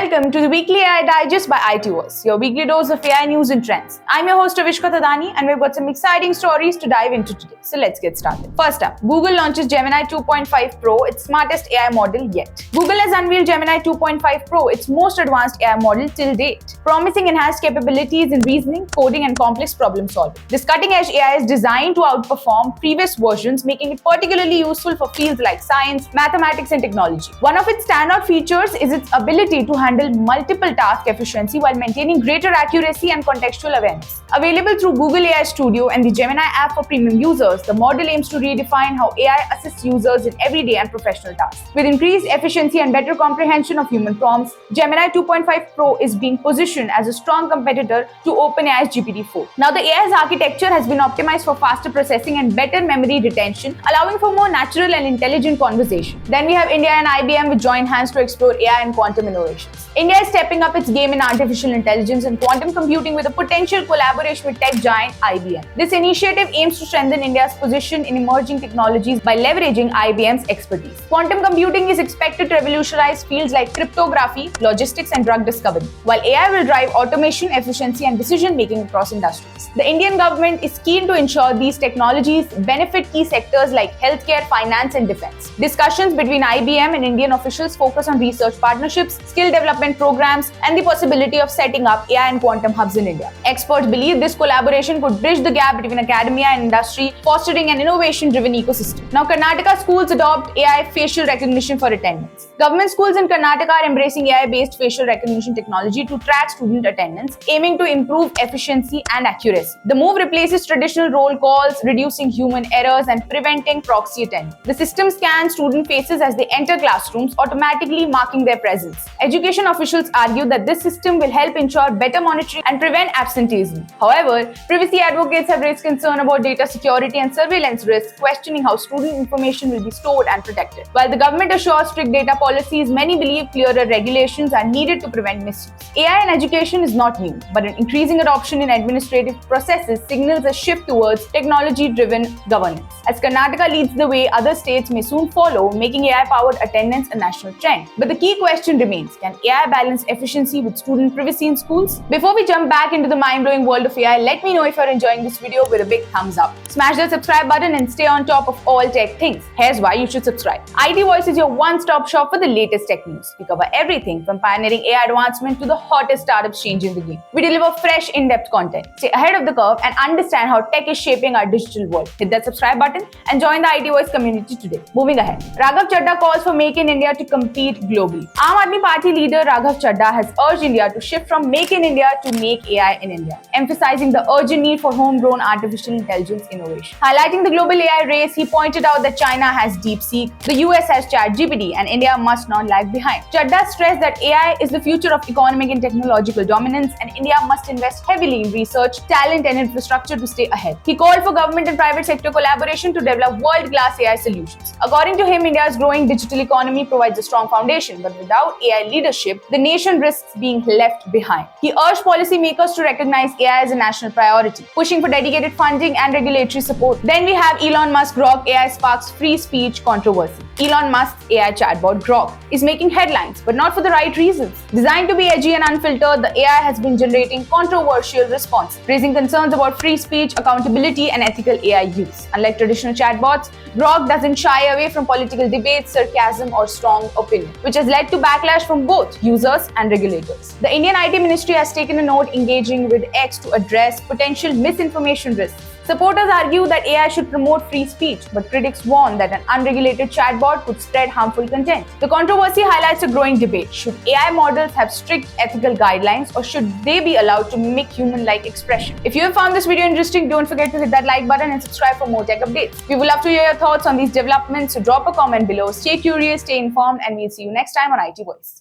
welcome to the weekly AI Digest by IT Voice, your weekly dose of AI news and trends. I'm your host Avishka Thadani, and we've got some exciting stories to dive into today. So let's get started. First up, Google launches Gemini 2.5 Pro, its smartest AI model yet. Google has unveiled Gemini 2.5 Pro, its most advanced AI model till date, promising enhanced capabilities in reasoning, coding, and complex problem solving. This cutting-edge AI is designed to outperform previous versions, making it particularly useful for fields like science, mathematics, and technology. One of its standout features is its ability to handle multiple task efficiency while maintaining greater accuracy and contextual awareness. Available through Google AI Studio and the Gemini app for premium users, the model aims to redefine how AI assists users in everyday and professional tasks. With increased efficiency and better comprehension of human prompts, Gemini 2.5 Pro is being positioned as a strong competitor to OpenAI's GPT-4. Now, the AI's architecture has been optimized for faster processing and better memory retention, allowing for more natural and intelligent conversation. Then we have India and IBM with joint hands to explore AI and quantum innovations. India is stepping up its game in artificial intelligence and quantum computing with a potential collaboration with tech giant IBM. This initiative aims to strengthen India's position in emerging technologies by leveraging IBM's expertise. Quantum computing is expected to revolutionize fields like cryptography, logistics, and drug discovery, while AI will drive automation, efficiency, and decision-making across industries. The Indian government is keen to ensure these technologies benefit key sectors like healthcare, finance, and defense. Discussions between IBM and Indian officials focus on research partnerships, skill development programs, and the possibility of setting up AI and quantum hubs in India. Experts believe this collaboration could bridge the gap between academia and industry, fostering an innovation-driven ecosystem. Now, Karnataka schools adopt AI facial recognition for attendance. Government schools in Karnataka are embracing AI-based facial recognition technology to track student attendance, aiming to improve efficiency and accuracy. The move replaces traditional roll calls, reducing human errors and preventing proxy attendance. The system scans student faces as they enter classrooms, automatically marking their presence. Education officials argue that this system will help ensure better monitoring and prevent absenteeism. However, privacy advocates have raised concern about data security and surveillance risks, questioning how student information will be stored and protected. While the government assures strict data policies, many believe clearer regulations are needed to prevent misuse. AI in education is not new, but an increasing adoption in administrative processes signals a shift towards technology-driven governance. As Karnataka leads the way, other states may soon follow, making AI-powered attendance a national trend. But the key question remains, can AI balance efficiency with student privacy in schools? Before we jump back into the mind-blowing world of AI, let me know if you're enjoying this video with a big thumbs up. Smash that subscribe button and stay on top of all tech things. Here's why you should subscribe. IT Voice is your one-stop shop for the latest tech news. We cover everything from pioneering AI advancement to the hottest startups changing the game. We deliver fresh, in-depth content. Stay ahead of the curve and understand how tech is shaping our digital world. Hit that subscribe button and join the IT Voice community today. Moving ahead, Raghav Chadha calls for Make in India to compete globally. Aam Aadmi Party leader Raghav Chadha has urged India to shift from Make in India to Make AI in India, emphasizing the urgent need for homegrown artificial intelligence innovation. Highlighting the global AI race, he pointed out that China has DeepSeek, the US has ChatGPT, and India must not lag behind. Chadha stressed that AI is the future of economic and technological dominance, and India must invest heavily in research, talent, and infrastructure to stay ahead. He called for government and private sector collaboration to develop world-class AI solutions. According to him, India's growing digital economy provides a strong foundation, but without AI leadership, the nation risks being left behind. He urged policymakers to recognize AI as a national priority, pushing for dedicated funding and regulatory support. Then we have Elon Musk Grok AI sparks free speech controversy. Elon Musk's AI chatbot Grok is making headlines, but not for the right reasons. Designed to be edgy and unfiltered, the AI has been generating controversial responses, raising concerns about free speech, accountability, and ethical AI use. Unlike traditional chatbots, Grok doesn't shy away from political debates, sarcasm, or strong opinion, which has led to backlash from both users and regulators. The Indian IT Ministry has taken a note engaging with X to address potential misinformation risks. Supporters argue that AI should promote free speech, but critics warn that an unregulated chatbot could spread harmful content. The controversy highlights a growing debate. Should AI models have strict ethical guidelines, or should they be allowed to mimic human-like expression? If you have found this video interesting, don't forget to hit that like button and subscribe for more tech updates. We would love to hear your thoughts on these developments, so drop a comment below. Stay curious, stay informed, and we'll see you next time on IT Voice.